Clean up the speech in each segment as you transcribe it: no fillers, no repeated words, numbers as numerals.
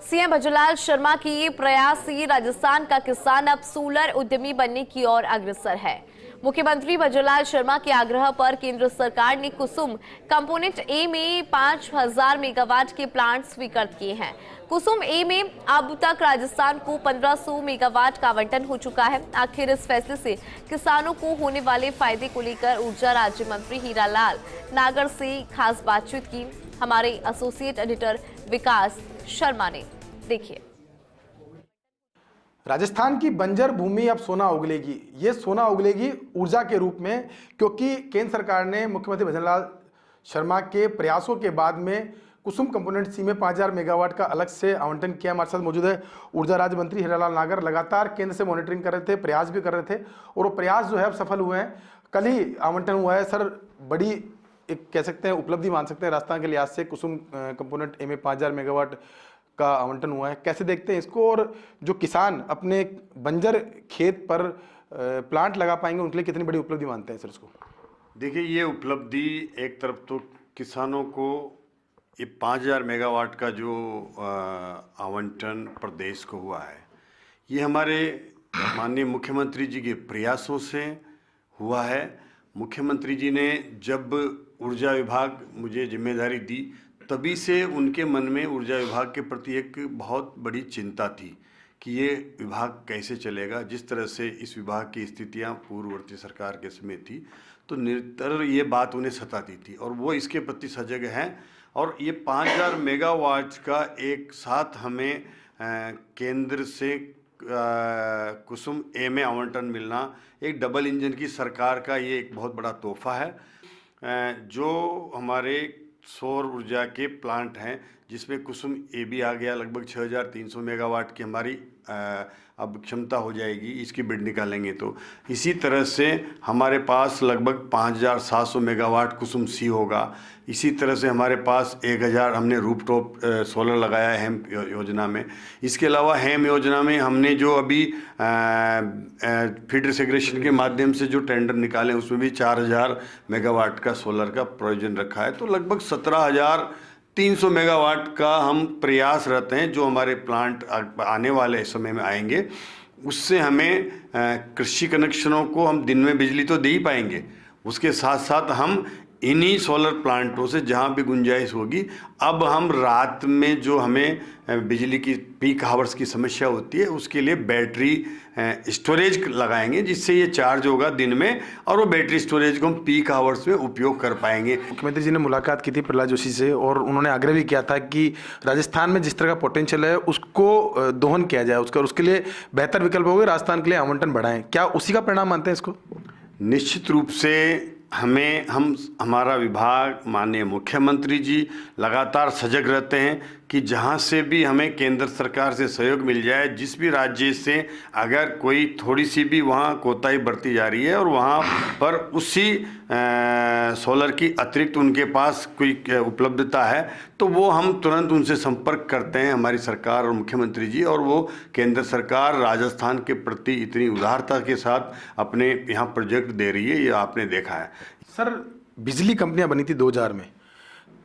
CM Bhajanlal Sharma की ये प्रयास से राजस्थान का किसान अब सोलर उद्यमी बनने की ओर अग्रसर है। मुख्यमंत्री भजनलाल शर्मा के आग्रह पर केंद्र सरकार ने कुसुम कंपोनेंट ए में 5000 मेगावाट के प्लांट स्वीकृत किए हैं। कुसुम ए में अब तक राजस्थान को 1500 मेगावाट का आवंटन हो चुका है। आखिर इस फैसले से किसानों को होने वाले फायदे को लेकर ऊर्जा राज्य मंत्री हीरालाल नागर से खास बातचीत की हमारे एसोसिएट एडिटर विकास शर्मा ने। देखिए, राजस्थान की बंजर भूमि अब सोना उगलेगी। ये सोना उगलेगी ऊर्जा के रूप में, क्योंकि केंद्र सरकार ने मुख्यमंत्री भजनलाल शर्मा के प्रयासों के बाद में कुसुम कंपोनेंट सी में 5000 मेगावाट का अलग से आवंटन किया। हमारे साथ मौजूद है ऊर्जा राज्य मंत्री हीरालाल नागर। लगातार केंद्र से मॉनिटरिंग कर रहे थे, प्रयास भी कर रहे थे और वो प्रयास जो है अब सफल हुए हैं। कल ही आवंटन हुआ है। सर, बड़ी एक कह सकते हैं उपलब्धि मान सकते हैं राजस्थान के लिहाज से। कुसुम कंपोनेंट ए में 5000 मेगावाट का आवंटन हुआ है, कैसे देखते हैं इसको? और जो किसान अपने बंजर खेत पर प्लांट लगा पाएंगे उनके लिए कितनी बड़ी उपलब्धि मानते हैं सर इसको? देखिए, ये उपलब्धि एक तरफ तो किसानों को ये 5000 मेगावाट का जो आवंटन प्रदेश को हुआ है, ये हमारे माननीय मुख्यमंत्री जी के प्रयासों से हुआ है। मुख्यमंत्री जी ने जब ऊर्जा विभाग मुझे जिम्मेदारी दी, तभी से उनके मन में ऊर्जा विभाग के प्रति एक बहुत बड़ी चिंता थी कि ये विभाग कैसे चलेगा। जिस तरह से इस विभाग की स्थितियां पूर्ववर्ती सरकार के समय थी, तो निरंतर ये बात उन्हें सताती थी और वो इसके प्रति सजग हैं। और ये 5000 मेगावाट का एक साथ हमें केंद्र से कुसुम ए में आवंटन मिलना, एक डबल इंजन की सरकार का ये एक बहुत बड़ा तोहफा है। जो हमारे सौर ऊर्जा के प्लांट हैं, जिसमें कुसुम ए भी आ गया, लगभग 6300 मेगावाट की हमारी अब क्षमता हो जाएगी, इसकी बिड निकालेंगे तो। इसी तरह से हमारे पास लगभग 5700 मेगावाट कुसुम सी होगा। इसी तरह से हमारे पास 1000 हमने रूफटॉप सोलर लगाया है हेम योजना में। इसके अलावा हेम योजना में हमने जो अभी फीडर सेग्रेशन के माध्यम से जो टेंडर निकाले, उसमें भी 4000 मेगावाट का सोलर का प्रोविजन रखा है। तो लगभग 17300 मेगावाट का हम प्रयास रहते हैं जो हमारे प्लांट आने वाले समय में आएंगे। उससे हमें कृषि कनेक्शनों को हम दिन में बिजली तो दे ही पाएंगे, उसके साथ साथ हम इन्हीं सोलर प्लांटों से जहाँ भी गुंजाइश होगी, अब हम रात में जो हमें बिजली की पीक आवर्स की समस्या होती है, उसके लिए बैटरी स्टोरेज लगाएंगे, जिससे ये चार्ज होगा दिन में और वो बैटरी स्टोरेज को हम पीक आवर्स में उपयोग कर पाएंगे। मुख्यमंत्री जी ने मुलाकात की थी प्रहलाद जोशी से और उन्होंने आग्रह भी किया था कि राजस्थान में जिस तरह का पोटेंशियल है उसको दोहन किया जाए, उसके लिए बेहतर विकल्प होगा, राजस्थान के लिए आवंटन बढ़ाएं। क्या उसी का परिणाम मानते हैं इसको? निश्चित रूप से हमारा विभाग, माननीय मुख्यमंत्री जी लगातार सजग रहते हैं कि जहां से भी हमें केंद्र सरकार से सहयोग मिल जाए, जिस भी राज्य से अगर कोई थोड़ी सी भी वहां कोताही बरती जा रही है और वहां पर उसी सोलर की अतिरिक्त उनके पास कोई उपलब्धता है, तो वो हम तुरंत उनसे संपर्क करते हैं, हमारी सरकार और मुख्यमंत्री जी। और वो केंद्र सरकार राजस्थान के प्रति इतनी उदारता के साथ अपने यहाँ प्रोजेक्ट दे रही है, ये आपने देखा है। सर, बिजली कंपनियां बनी थी 2000 में,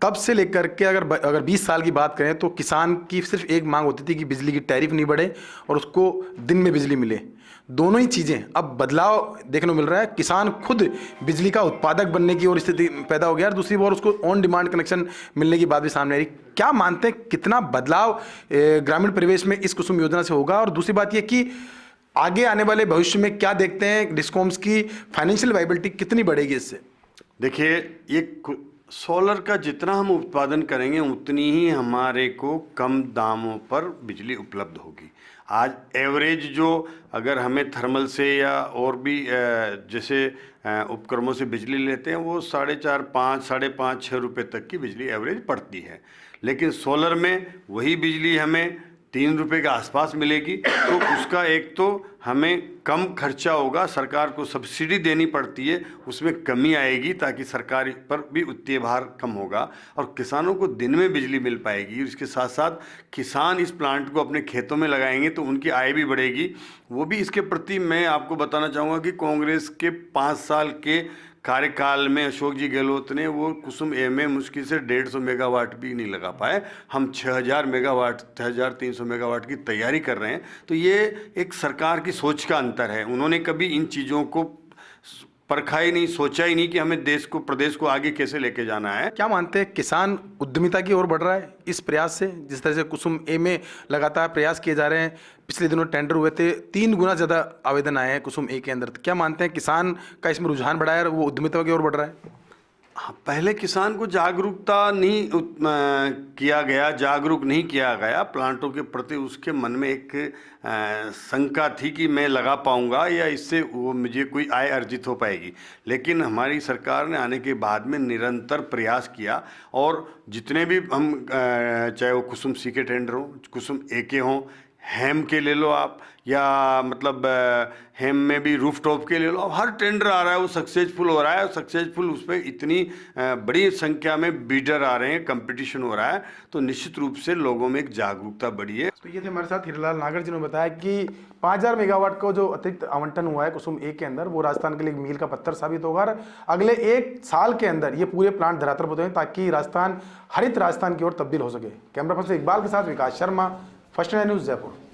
तब से लेकर के अगर 20 साल की बात करें तो किसान की सिर्फ एक मांग होती थी कि बिजली की टैरिफ नहीं बढ़े और उसको दिन में बिजली मिले। दोनों ही चीज़ें अब बदलाव देखने को मिल रहा है। किसान खुद बिजली का उत्पादक बनने की और स्थिति पैदा हो गया और दूसरी ओर उसको ऑन डिमांड कनेक्शन मिलने की बात भी सामने आ रही। क्या मानते हैं कितना बदलाव ग्रामीण परिवेश में इस कुसुम योजना से होगा? और दूसरी बात यह कि आगे आने वाले भविष्य में क्या देखते हैं, डिस्कॉम्स की फाइनेंशियल वाइबिलिटी कितनी बढ़ेगी इससे? देखिए, ये सोलर का जितना हम उत्पादन करेंगे उतनी ही हमारे को कम दामों पर बिजली उपलब्ध होगी। आज एवरेज जो अगर हमें थर्मल से या और भी जैसे उपकरणों से बिजली लेते हैं, वो 4.5, 5, 5.5, 6 रुपये तक की बिजली एवरेज पड़ती है। लेकिन सोलर में वही बिजली हमें 3 रुपये के आसपास मिलेगी। तो उसका एक तो हमें कम खर्चा होगा, सरकार को सब्सिडी देनी पड़ती है, उसमें कमी आएगी ताकि सरकार पर भी वित्तीय भार कम होगा और किसानों को दिन में बिजली मिल पाएगी। इसके साथ साथ किसान इस प्लांट को अपने खेतों में लगाएंगे तो उनकी आय भी बढ़ेगी। वो भी इसके प्रति मैं आपको बताना चाहूँगा कि कांग्रेस के 5 साल के कार्यकाल में अशोक जी गहलोत ने वो कुसुम ए में मुश्किल से 150 मेगावाट भी नहीं लगा पाए। हम 6000 मेगावाट 6300 मेगावाट की तैयारी कर रहे हैं। तो ये एक सरकार की सोच का अंतर है। उन्होंने कभी इन चीज़ों को परखा ही नहीं, सोचा ही नहीं कि हमें देश को, प्रदेश को आगे कैसे लेके जाना है। क्या मानते हैं किसान उद्यमिता की ओर बढ़ रहा है इस प्रयास से? जिस तरह से कुसुम ए में लगातार प्रयास किए जा रहे हैं, पिछले दिनों टेंडर हुए थे, 3 गुना ज़्यादा आवेदन आए हैं कुसुम ए के अंदर। तो क्या मानते हैं किसान का इसमें रुझान बढ़ा है और वो उद्यमिता की ओर बढ़ रहा है? हाँ, पहले किसान को जागरूकता नहीं किया गया, जागरूक नहीं किया गया प्लांटों के प्रति। उसके मन में एक शंका थी कि मैं लगा पाऊंगा या इससे वो मुझे कोई आय अर्जित हो पाएगी। लेकिन हमारी सरकार ने आने के बाद में निरंतर प्रयास किया और जितने भी हम चाहे वो कुसुम सी के टेंडर हों, कुसुम ए के हों, हेम के ले लो आप, या मतलब हेम में भी रूफ टॉप के ले लो, अब हर टेंडर आ रहा है वो सक्सेसफुल हो रहा है। सक्सेसफुल उस पर इतनी बड़ी संख्या में बीडर आ रहे हैं, कंपटीशन हो रहा है, तो निश्चित रूप से लोगों में एक जागरूकता बढ़ी है। तो ये थे हमारे साथ हीरालाल नागर जिन्होंने बताया कि 5000 मेगावाट का जो अतिरिक्त आवंटन हुआ है कुसुम ए के अंदर, वो राजस्थान के लिए एक मील का पत्थर साबित होगा। और अगले 1 साल के अंदर ये पूरे प्लांट धरातल पर होंगे ताकि राजस्थान हरित राजस्थान की ओर तब्दील हो सके। कैमरा पर्सन इकबाल के साथ Vikas Sharma, first India news, Jaipur.